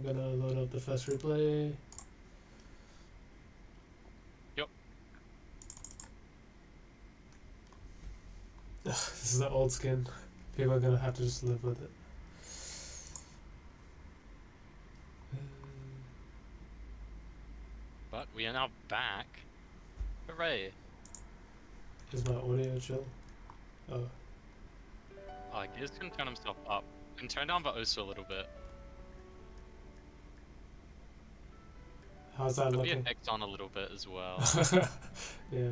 gonna load up the first replay. Yep. This is the old skin. People are gonna have to just live with it. But we are now back. Hooray. Is my audio chill? Oh. Oh, Gears can turn himself up. And turn down the OSU a little bit. How's that Put the looking? effects on a little bit as well. Yeah.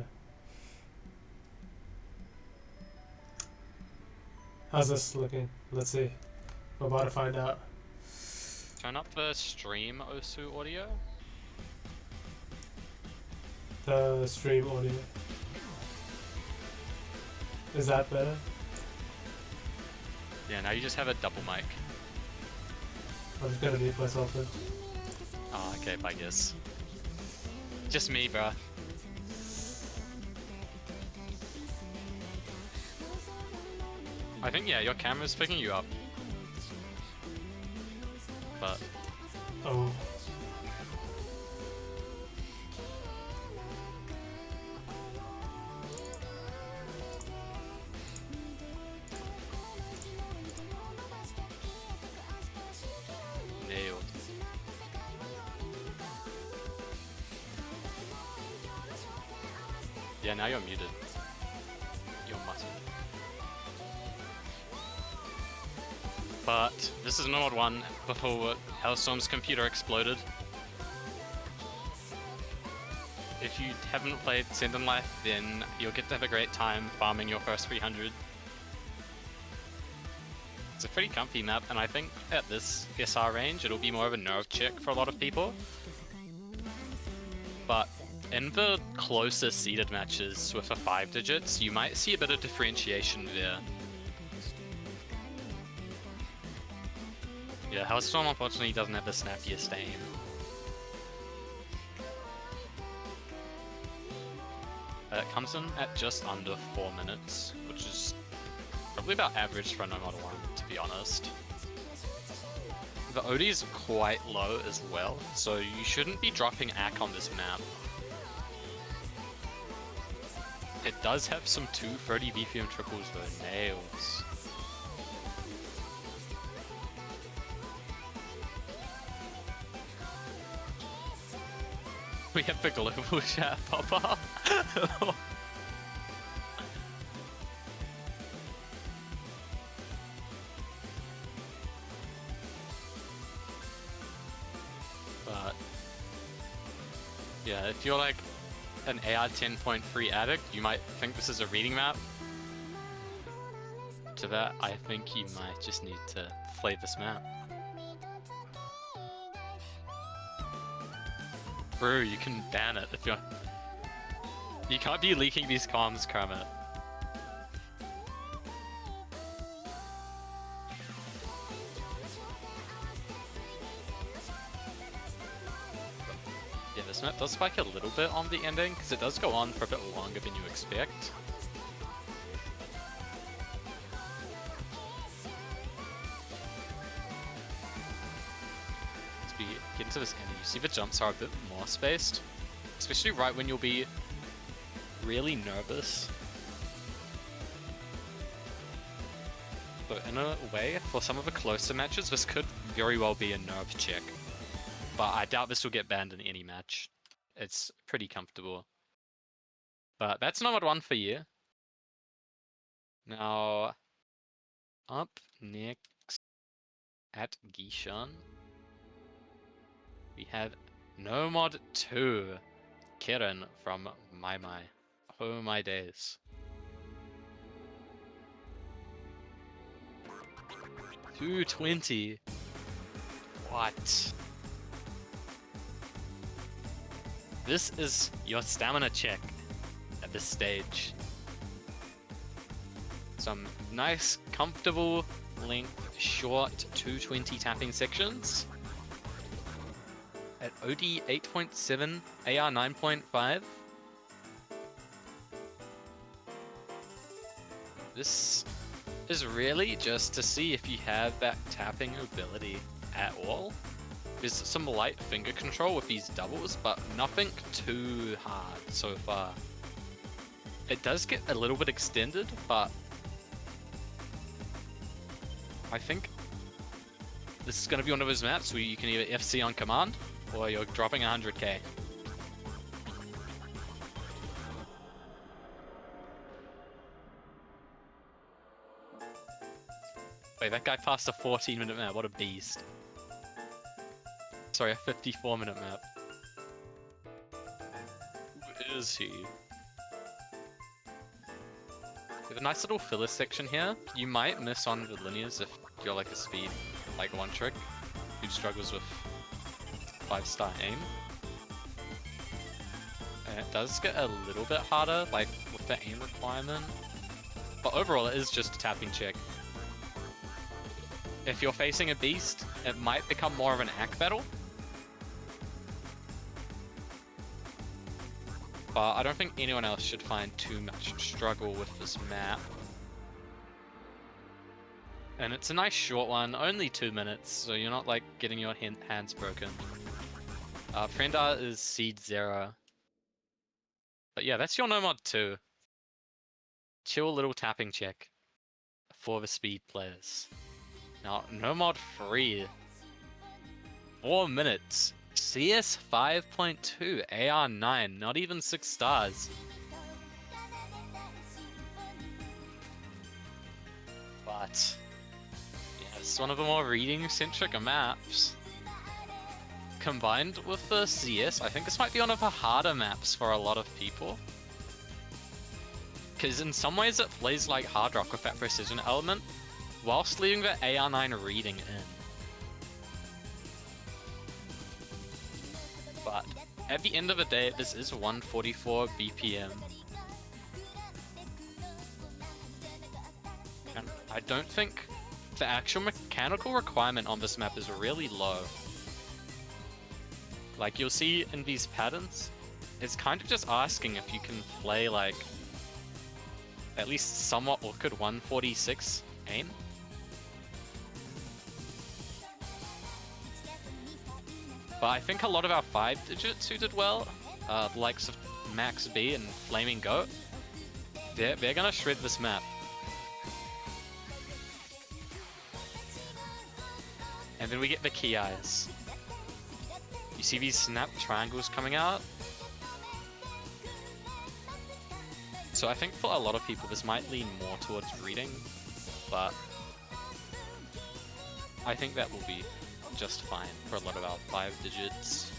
How's this looking? Let's see. We're about to find out. Turn up the stream OSU audio. The stream audio. Is that better? Yeah, now you just have a double mic. I'm just gonna mute myself then. Oh, okay, I guess. Just me, bruh. I think, yeah, your camera's picking you up. But... Oh. Nailed. Yeah, now you're muted. You're muted. But this is an odd one before Hellstorm's computer exploded. If you haven't played Send in Life, then you'll get to have a great time farming your first 300. It's a pretty comfy map, and I think at this SR range it'll be more of a nerve check for a lot of people. But in the closer seeded matches with the 5 digits, you might see a bit of differentiation there. Yeah, Hellstorm unfortunately doesn't have the snappiest aim. It comes in at just under 4 minutes, which is probably about average for a Nomad 1, to be honest. The OD is quite low as well, so you shouldn't be dropping AC on this map. It does have some 230 BPM triples though, nails. We have the global chat pop up. But yeah, if you're like an AR 10.3 addict, you might think this is a reading map. To that, I think you might just need to play this map. Bro, you can ban it if you're... You can't be leaking these comms, Kermit. Yeah, this map does spike a little bit on the ending, because it does go on for a bit longer than you expect. As we get into this ending, you see the jumps are a bit more spaced, especially right when you'll be really nervous. So in a way, for some of the closer matches, this could very well be a nerve check. But I doubt this will get banned in any match. It's pretty comfortable. But that's number 1 for you. Now, up next at Gishan, we have Nomad 2, Kieran from My. Oh my days. 220. What? This is your stamina check at this stage. Some nice, comfortable length, short 220 tapping sections. At OD 8.7, AR 9.5. This is really just to see if you have that tapping ability at all. There's some light finger control with these doubles, but nothing too hard so far. It does get a little bit extended, but I think this is going to be one of those maps where you can either FC on command, or you're dropping 100k. Wait, that guy passed a 14-minute map, what a beast. Sorry, a 54-minute map. Who is he? We have a nice little filler section here. You might miss on the linears if you're like a speed, like one trick, who struggles with 5-star aim. And it does get a little bit harder, like with the aim requirement. But overall, it is just a tapping check. If you're facing a beast, it might become more of an hack battle. But I don't think anyone else should find too much struggle with this map. And it's a nice short one, only 2 minutes, so you're not like getting your hands broken. Friendar is Seed 0. But yeah, that's your No Mod 2. Chill little tapping check for the speed players. Now, No Mod 3. 4 minutes. CS 5.2, AR 9, not even 6 stars. But yeah, it's one of the more reading-centric maps. Combined with the CS, I think this might be one of the harder maps for a lot of people. Because in some ways it plays like Hard Rock with that precision element, whilst leaving the AR9 reading in. But at the end of the day, this is 144 BPM. And I don't think the actual mechanical requirement on this map is really low. Like you'll see in these patterns, it's kind of just asking if you can play like at least somewhat awkward 146 aim. But I think a lot of our 5 digits who did well, the likes of Max B and Flaming Goat, they're gonna shred this map. And then we get the key eyes. You see these snap triangles coming out? So I think for a lot of people this might lean more towards reading, but I think that will be just fine for a lot of our 5 digits.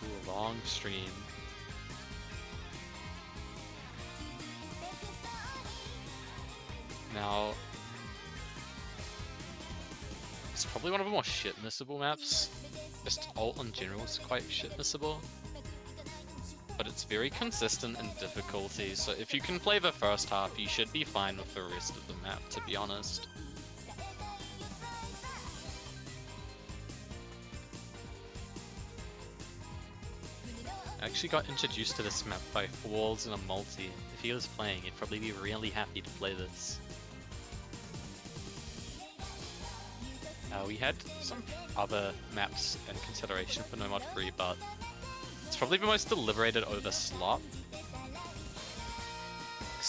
Ooh, long stream. Now, it's probably one of the more shit missable maps. Just ult in general is quite shit missable. But it's very consistent in difficulty, so if you can play the first half, you should be fine with the rest of the map, to be honest. I actually got introduced to this map by Walls in a multi. If he was playing, he'd probably be really happy to play this. We had some other maps in consideration for No Mod 3, but it's probably the most deliberated over slot. I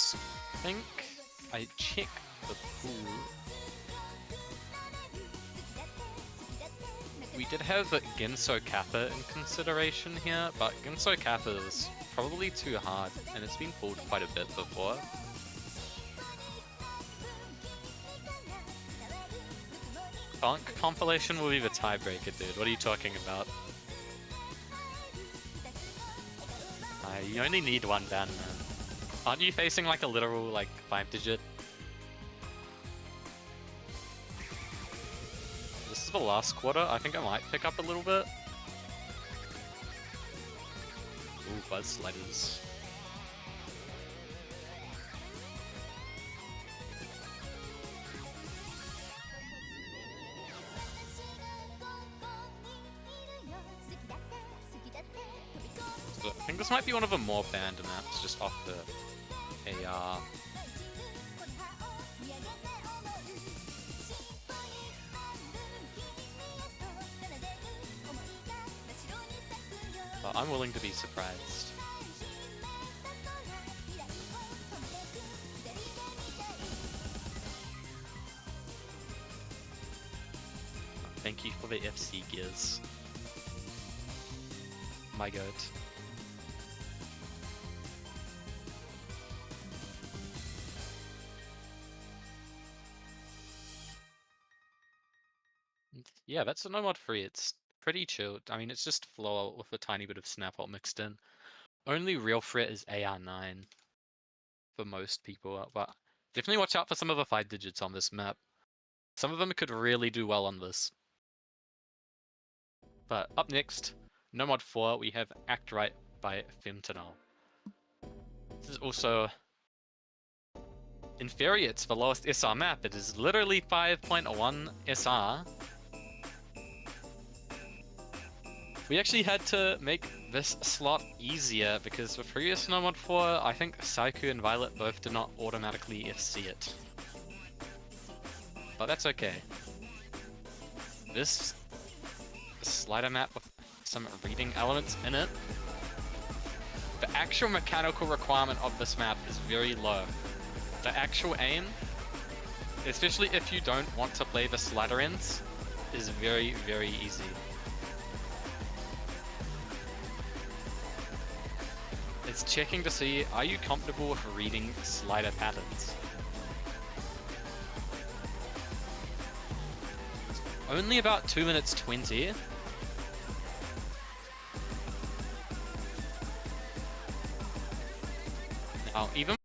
think I check the pool. We did have Genso Kappa in consideration here, but Genso Kappa is probably too hard, and it's been pulled quite a bit before. Funk compilation will be the tiebreaker, dude. What are you talking about? You only need one ban, man. Aren't you facing like a literal like 5-digit? This is the last quarter. I think I might pick up a little bit. Ooh, buzz sliders. I think this might be one of the more banned maps just off the AR. But I'm willing to be surprised. Thank you for the FC gears. My god. Yeah, that's a no mod free. It's pretty chilled. I mean, it's just flow with a tiny bit of snap ult mixed in. Only real threat is AR9 for most people, but definitely watch out for some of the 5 digits on this map. Some of them could really do well on this. But up next, no mod 4, we have Act Right by Fentanyl. This is also inferior. It's the lowest SR map. It is literally 5.1 SR. We actually had to make this slot easier because the previous No Mod 4, I think Saiku and Violet both did not automatically FC it. But that's okay. This slider map with some reading elements in it, the actual mechanical requirement of this map is very low. The actual aim, especially if you don't want to play the slider ends, is very, very easy. It's checking to see, are you comfortable with reading slider patterns? Only about 2 minutes 20. Now, even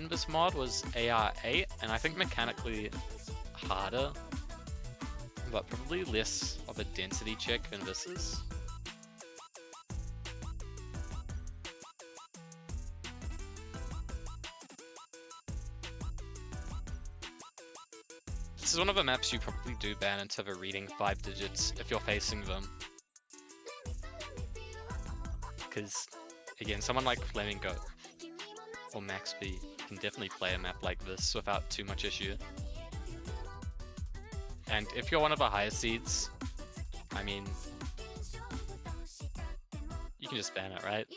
in this mod was AR8, and I think mechanically harder, but probably less of a density check than this is. This is one of the maps you probably do ban into the reading 5 digits if you're facing them. Because, again, someone like Flaming Goat or Max B can definitely play a map like this without too much issue. And if you're one of the higher seeds, I mean, you can just ban it, right?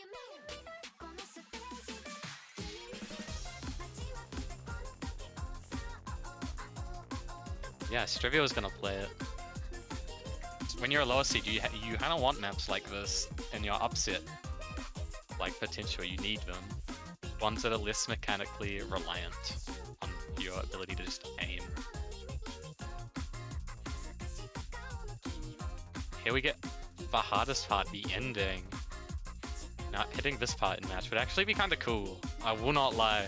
Yeah, Strivio is gonna play it. When you're a lower seed, you kind of want maps like this in your upset. Like, potential, you need them. Ones that are less mechanically reliant on your ability to just aim. Here we get the hardest part, the ending. Now, hitting this part in match would actually be kind of cool. I will not lie.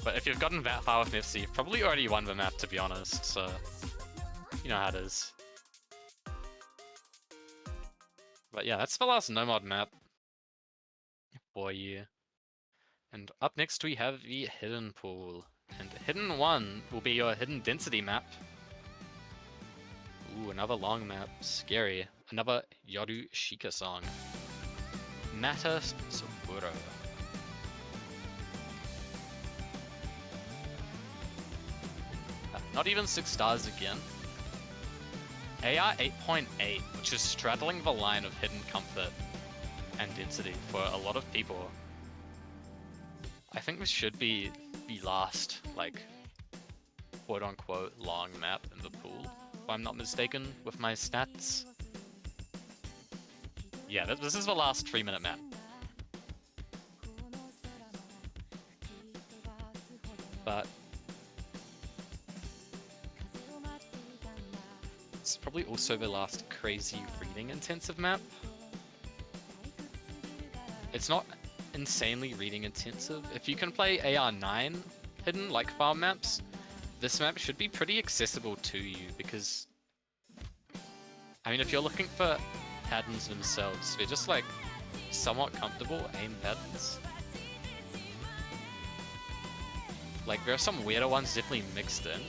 But if you've gotten that far with FC, you've probably already won the map, to be honest, so you know how it is. But yeah, that's the last no-mod map for you. And up next we have the Hidden Pool. And Hidden 1 will be your Hidden Density map. Ooh, another long map. Scary. Another Yoru Shika song. Mata Soburo. Not even 6 stars again. AR 8.8, which is straddling the line of hidden comfort and density for a lot of people. I think this should be the last, like, quote-unquote long map in the pool, if I'm not mistaken with my stats. Yeah, this is the last 3-minute map. But it's probably also the last crazy reading intensive map. It's not insanely reading intensive. If you can play AR9 hidden, like farm maps, this map should be pretty accessible to you because, I mean, if you're looking for patterns themselves, they're just like somewhat comfortable aim patterns. Like, there are some weirder ones definitely mixed in.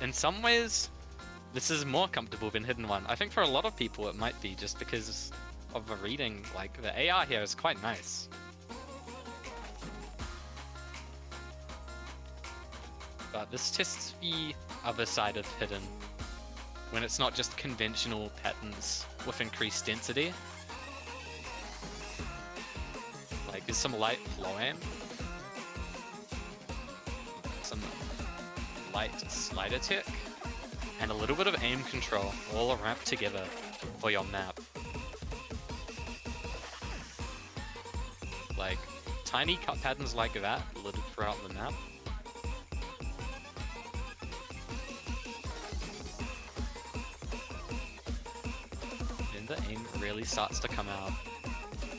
in some ways, this is more comfortable than Hidden One. I think for a lot of people it might be just because of the reading. Like, the AR here is quite nice. But this tests the other side of Hidden, when it's not just conventional patterns with increased density. Like, there's some light flow aim, some light slider tech, and a little bit of aim control all wrapped together for your map. Like, tiny cut patterns like that littered throughout the map. Then the aim really starts to come out.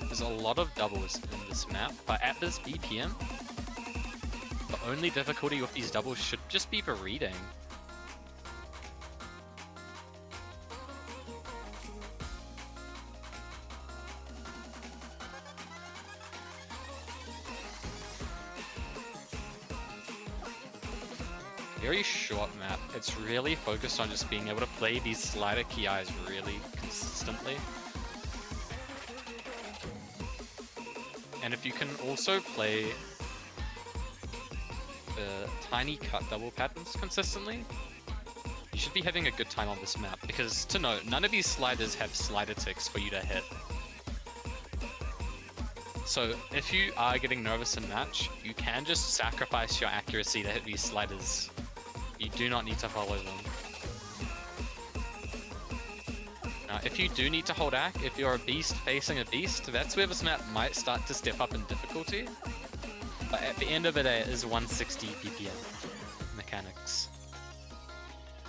There's a lot of doubles in this map, but at this BPM, the only difficulty with these doubles should just be the reading. Very short map. It's really focused on just being able to play these slider key eyes really consistently. And if you can also play the tiny cut double patterns consistently, you should be having a good time on this map, because to note, none of these sliders have slider ticks for you to hit. So if you are getting nervous in match, you can just sacrifice your accuracy to hit these sliders. You do not need to follow them. Now, if you do need to hold ACK, if you're a beast facing a beast, that's where this map might start to step up in difficulty. But at the end of the day, it is 160 BPM mechanics.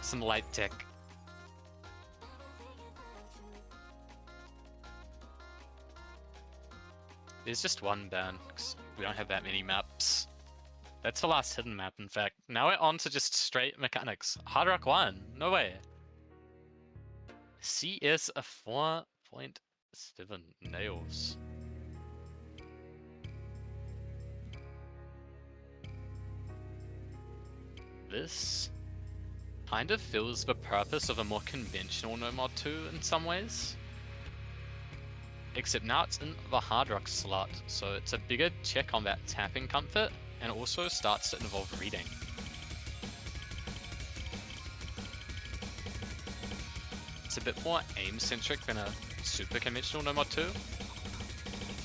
Some light tech. There's just one ban, because we don't have that many maps. That's the last hidden map, in fact. Now we're on to just straight mechanics. Hard Rock 1, no way. CS a 4.7 nails. This kind of fills the purpose of a more conventional No Mod 2 in some ways. Except now it's in the Hard Rock slot, so it's a bigger check on that tapping comfort, and also starts to involve reading. It's a bit more aim-centric than a super conventional No Mod 2,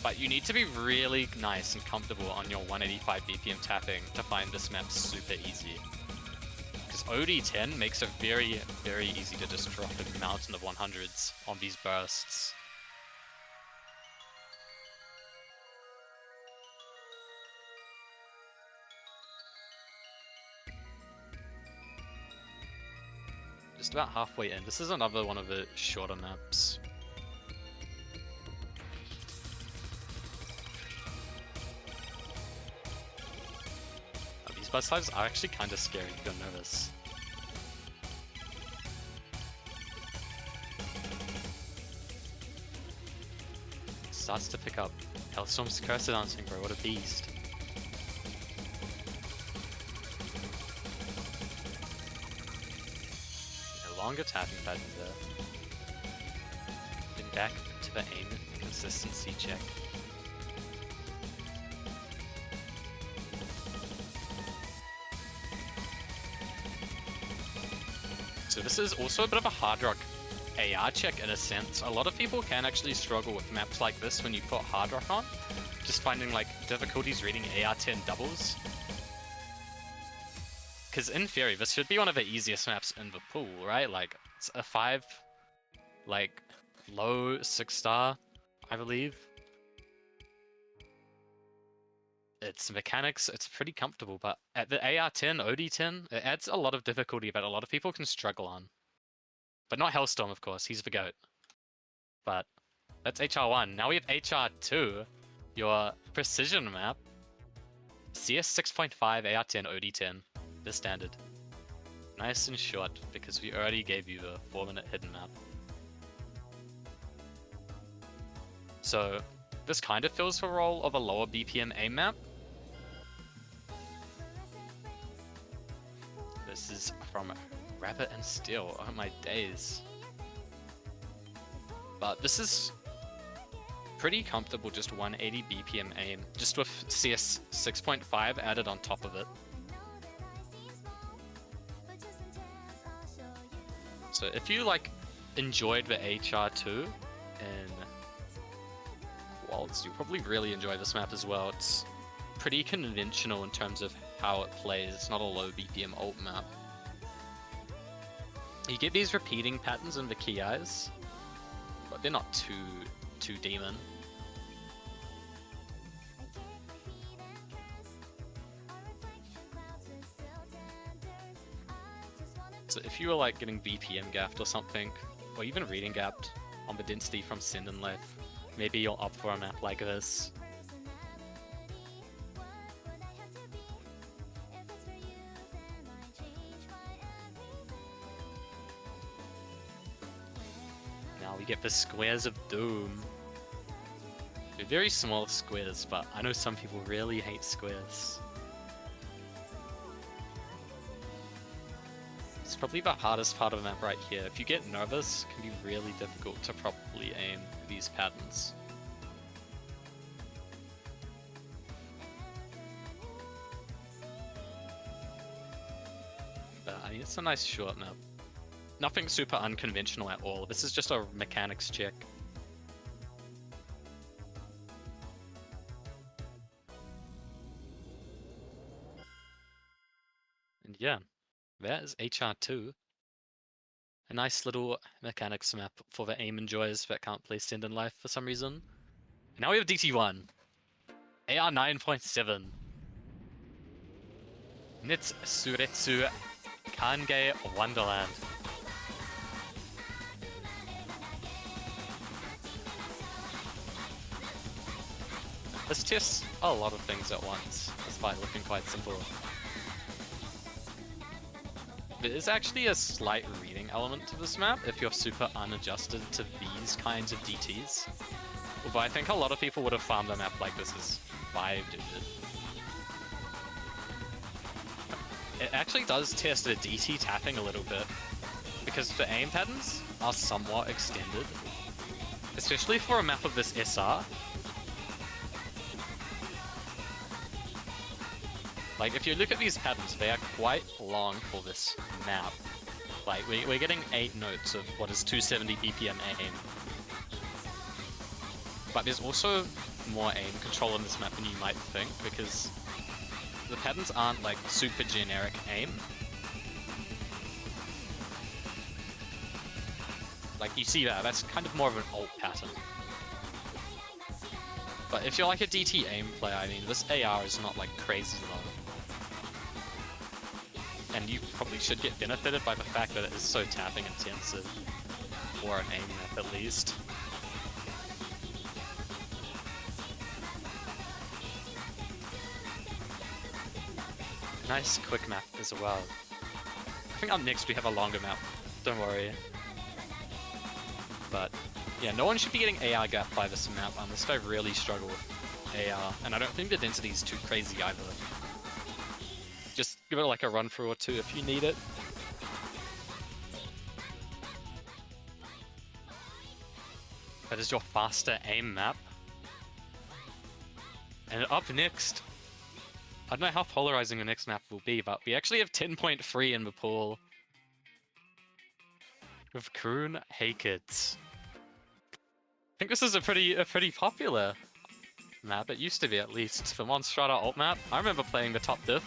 but you need to be really nice and comfortable on your 185 BPM tapping to find this map super easy. Because OD10 makes it very, very easy to just drop a mountain of 100s on these bursts. Just about halfway in. This is another one of the shorter maps. These bus slides are actually kind of scary if you're nervous. Starts to pick up. Hellstorm's cursor dancing, bro. What a beast. Longer tapping pattern there. Then back to the aim consistency check. So this is also a bit of a hard rock AR check in a sense. A lot of people can actually struggle with maps like this when you put hard rock on. Just finding like difficulties reading AR10 doubles. Because in theory, this should be one of the easiest maps in the pool, right? Like, it's a 5, like, low 6-star, I believe. Its mechanics, it's pretty comfortable, but at the AR10, OD10, it adds a lot of difficulty that a lot of people can struggle on. But not Hellstorm, of course, he's the GOAT. But that's HR1. Now we have HR2, your precision map. CS 6.5, AR10, OD10. The standard. Nice and short, because we already gave you the 4-minute hidden map. So, this kind of fills the role of a lower BPM aim map. This is from Rabbit and Steel. Oh my days. But this is pretty comfortable, just 180 BPM aim, just with CS 6.5 added on top of it. So if you like enjoyed the HR2 in Waltz, you'll probably really enjoy this map as well. It's pretty conventional in terms of how it plays. It's not a low BPM ult map. You get these repeating patterns in the key eyes, but they're not too demon. So if you were like getting BPM gapped or something, or even reading gapped on the density from Send in Life, maybe you'll opt for a map like this. Now we get the Squares of Doom. They're very small squares, but I know some people really hate squares. It's probably the hardest part of the map right here. If you get nervous, it can be really difficult to properly aim these patterns. But I mean, it's a nice short map. Nothing super unconventional at all. This is just a mechanics check. And yeah, that is HR2. A nice little mechanics map for the aim enjoyers that can't play Send in Life for some reason. And now we have DT1. AR 9.7. Nits Suretsu Kange Wonderland. This tests a lot of things at once, despite looking quite simple. There is actually a slight reading element to this map if you're super unadjusted to these kinds of DTs. Although I think a lot of people would have farmed a map like this as 5-digit. It actually does test the DT tapping a little bit, because the aim patterns are somewhat extended, especially for a map of this SR. Like, if you look at these patterns, they are quite long for this map. Like, we're getting 8 notes of what is 270 BPM aim. But there's also more aim control in this map than you might think, because the patterns aren't like super generic aim. Like, you see that's kind of more of an ult pattern. But if you're like a DT aim player, I mean, this AR is not like crazy low. And you probably should get benefited by the fact that it is so tapping intensive, or an aim map at least. Nice quick map as well. I think up next we have a longer map, don't worry. But yeah, no one should be getting AR gapped by this map unless they really struggle with AR, and I don't think the density is too crazy either. Just give it like a run through or two if you need it. That is your faster aim map. And up next, I don't know how polarizing the next map will be, but we actually have 10.3 in the pool. With Kroon Haykids. I think this is a pretty popular map. It used to be, at least. The Monstrata ult map. I remember playing the top diff.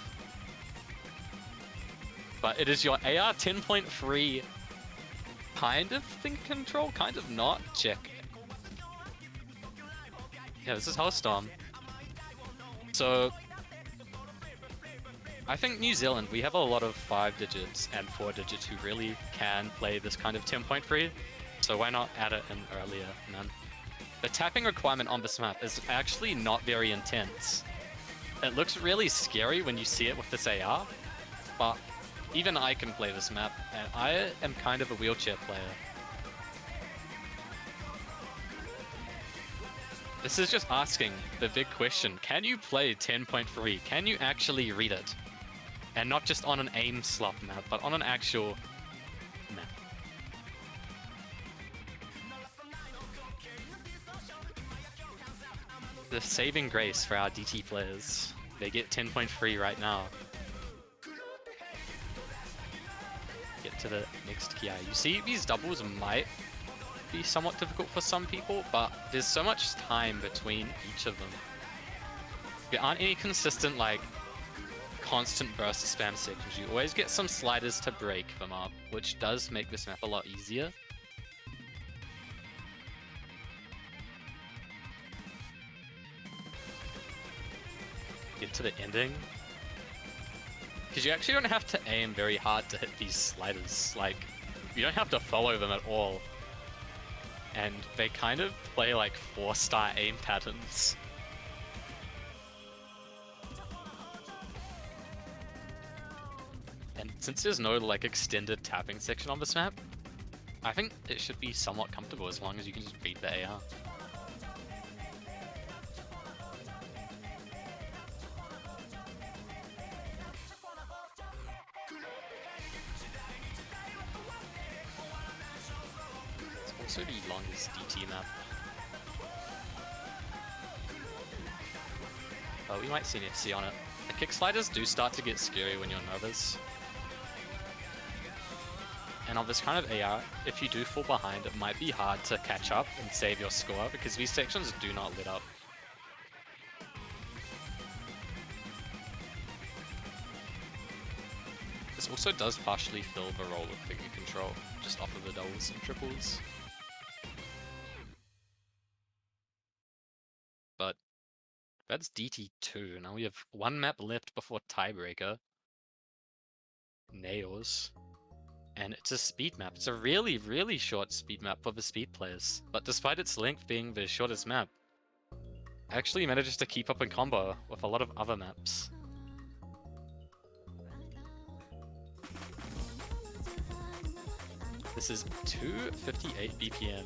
But it is your AR 10.3 kind of think control, kind of not. Check. Yeah, this is Hellstorm. So I think New Zealand, we have a lot of 5 digits and 4 digits who really can play this kind of 10.3. So why not add it in earlier, man? The tapping requirement on this map is actually not very intense. It looks really scary when you see it with this AR, but even I can play this map, and I am kind of a wheelchair player. This is just asking the big question, can you play 10.3? Can you actually read it? And not just on an aim slot map, but on an actual map. The saving grace for our DT players. They get 10.3 right now. Get to the next Ki. You see, these doubles might be somewhat difficult for some people, but there's so much time between each of them. There aren't any consistent, like, constant burst spam sections. You always get some sliders to break them up, which does make this map a lot easier. Get to the ending. Because you actually don't have to aim very hard to hit these sliders. Like, you don't have to follow them at all. And they kind of play like 4-star aim patterns. And since there's no like extended tapping section on this map, I think it should be somewhat comfortable as long as you can just beat the AR. It's also the longest DT map. Oh, we might see an FC on it. The kick sliders do start to get scary when you're nervous. And on this kind of AR, if you do fall behind, it might be hard to catch up and save your score because these sections do not let up. This also does partially fill the role of figure control, just off of the doubles and triples. But that's DT2. Now we have one map left before tiebreaker. Nails. And it's a speed map. It's a really, really short speed map for the speed players. But despite its length being the shortest map, actually manages to keep up in combo with a lot of other maps. This is 258 BPM.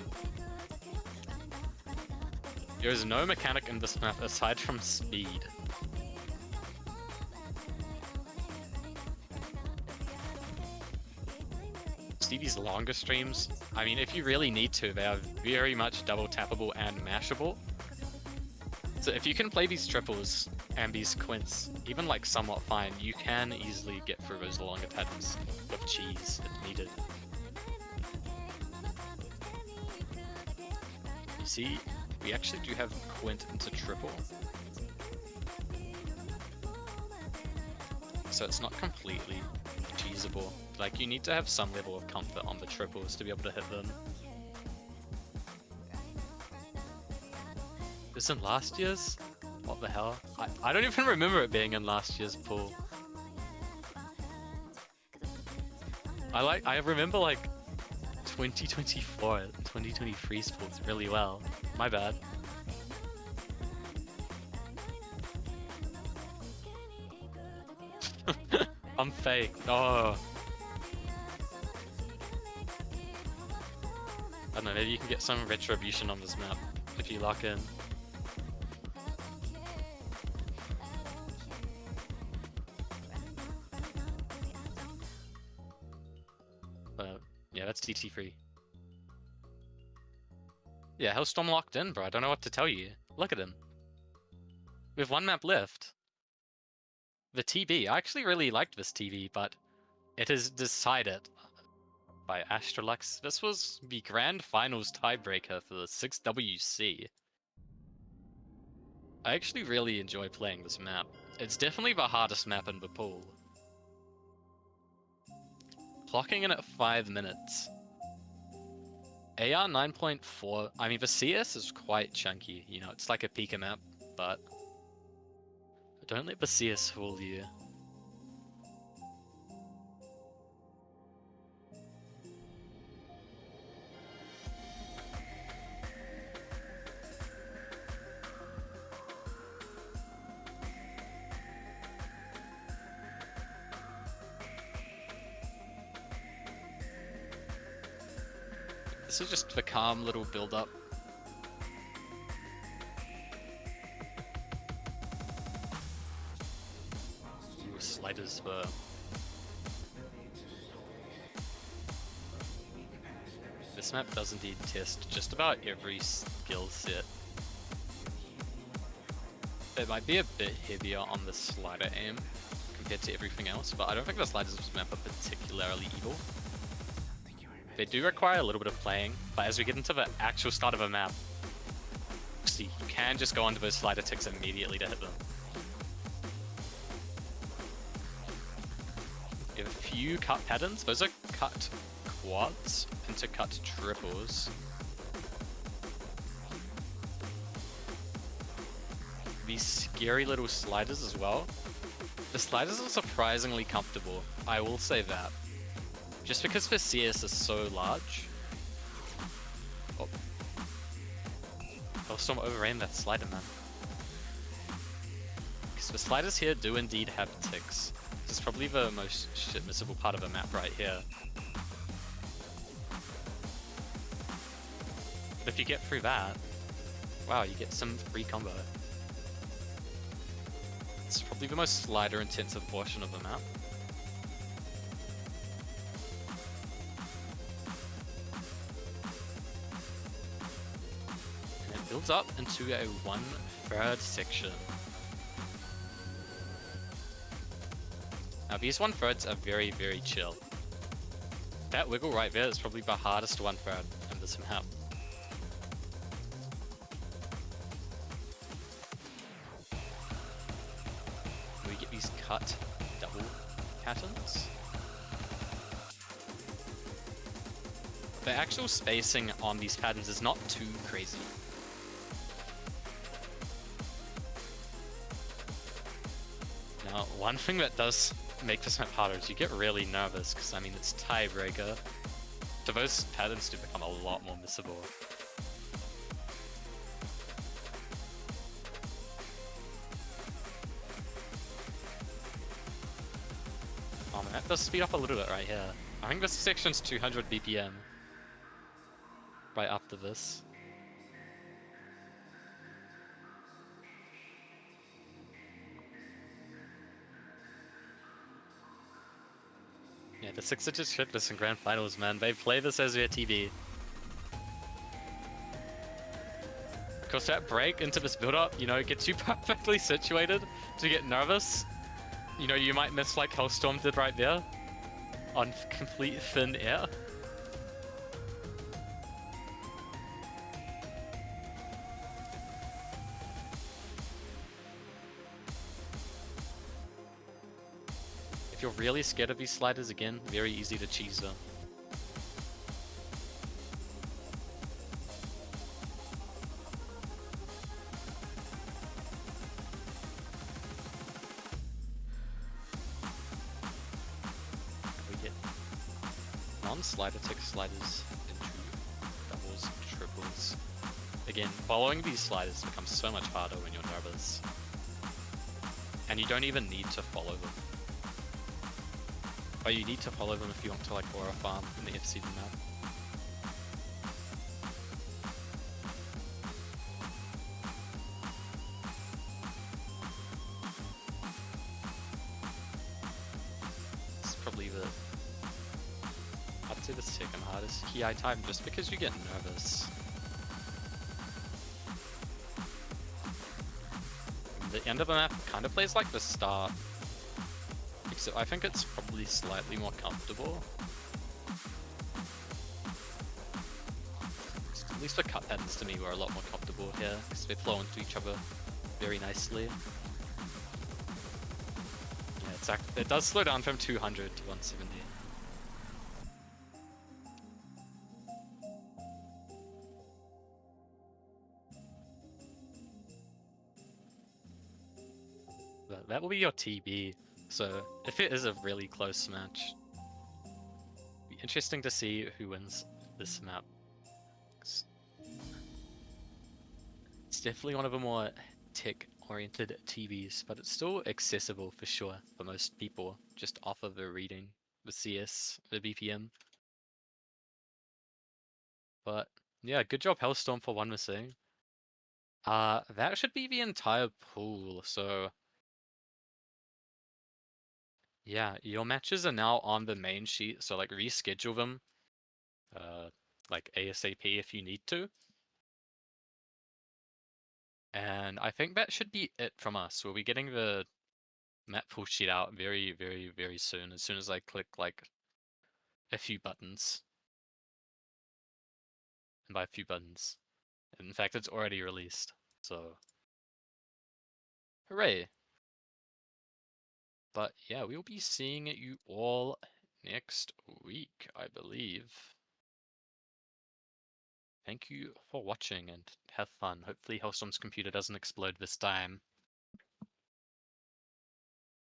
There is no mechanic in this map aside from speed. See these longer streams? I mean, if you really need to, they are very much double tappable and mashable. So if you can play these triples and these quints, even like somewhat fine, you can easily get through those longer patterns with cheese if needed. You see, we actually do have quint into triple. So it's not completely cheesable. Like, you need to have some level of comfort on the triples to be able to hit them. This in last year's? What the hell? I don't even remember it being in last year's pool. I remember like 2024, 2023's pools really well. My bad. I'm fake. Oh. I don't know, maybe you can get some retribution on this map if you lock in. But yeah, that's DT3. Yeah, Hellstorm locked in, bro. I don't know what to tell you. Look at him. We have one map left. The TV. I actually really liked this TV, but it is decided by Astrolux. This was the grand finals tiebreaker for the 6WC. I actually really enjoy playing this map. It's definitely the hardest map in the pool. Clocking in at 5 minutes. AR 9.4. I mean, the CS is quite chunky. You know, it's like a Pika map, but don't let the CS fool you. This is just the calm little build-up. Sliders were This map does indeed test just about every skill set. It might be a bit heavier on the slider aim compared to everything else, but I don't think the sliders of this map are particularly evil. They do require a little bit of playing, but as we get into the actual start of a map, see, you can just go onto those slider ticks immediately to hit them. You have a few cut patterns. Those are cut quads into cut triples. These scary little sliders as well. The sliders are surprisingly comfortable, I will say that. Just because the CS is so large. Oh. Hellstorm overran that slider, man. Because the sliders here do indeed have ticks. This is probably the most shit missable part of the map right here. But if you get through that, wow, you get some free combo. It's probably the most slider intensive portion of the map. And it builds up into a 1/3 section. Now these 1/3s are very, very chill. That wiggle right there is probably the hardest 1/3 in this map. We get these cut double patterns. The actual spacing on these patterns is not too crazy. Now, one thing that does make this map harder is you get really nervous, because I mean it's tiebreaker. So those patterns do become a lot more missable. Oh, the map does speed up a little bit right here. I think this section's 200 BPM. Right after this. Yeah, the 6-digit shitless in Grand Finals, man. They play this as their TV. Because that break into this build-up, you know, gets you perfectly situated to get nervous. You know, you might miss like Hellstorm did right there. On complete thin air. If you're really scared of these sliders, again, very easy to cheese them. We get non-slider tick sliders into doubles, triples. Again, following these sliders becomes so much harder when you're nervous. And you don't even need to follow them. But you need to follow them if you want to like aura farm in the FC map. It's probably the, I'd say the second hardest KI time just because you get nervous. The end of the map kind of plays like the start. Except I think it's probably slightly more comfortable. At least the cut patterns to me were a lot more comfortable here, because they flow into each other very nicely. Yeah, exactly. It does slow down from 200 to 170. But that will be your TB. So if it is a really close match, it'll be interesting to see who wins this map. It's definitely one of the more tech-oriented TVs, but it's still accessible for sure for most people, just off of the reading, the CS, the BPM. But yeah, good job Hellstorm for one missing. That should be the entire pool, so yeah, your matches are now on the main sheet, so like reschedule them. like ASAP if you need to. And I think that should be it from us. We'll be getting the map full sheet out very, very, very soon, as soon as I click like a few buttons. And by a few buttons, in fact, it's already released, so hooray. But yeah, we'll be seeing you all next week, I believe. Thank you for watching and have fun. Hopefully Hellstorm's computer doesn't explode this time.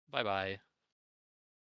Bye bye.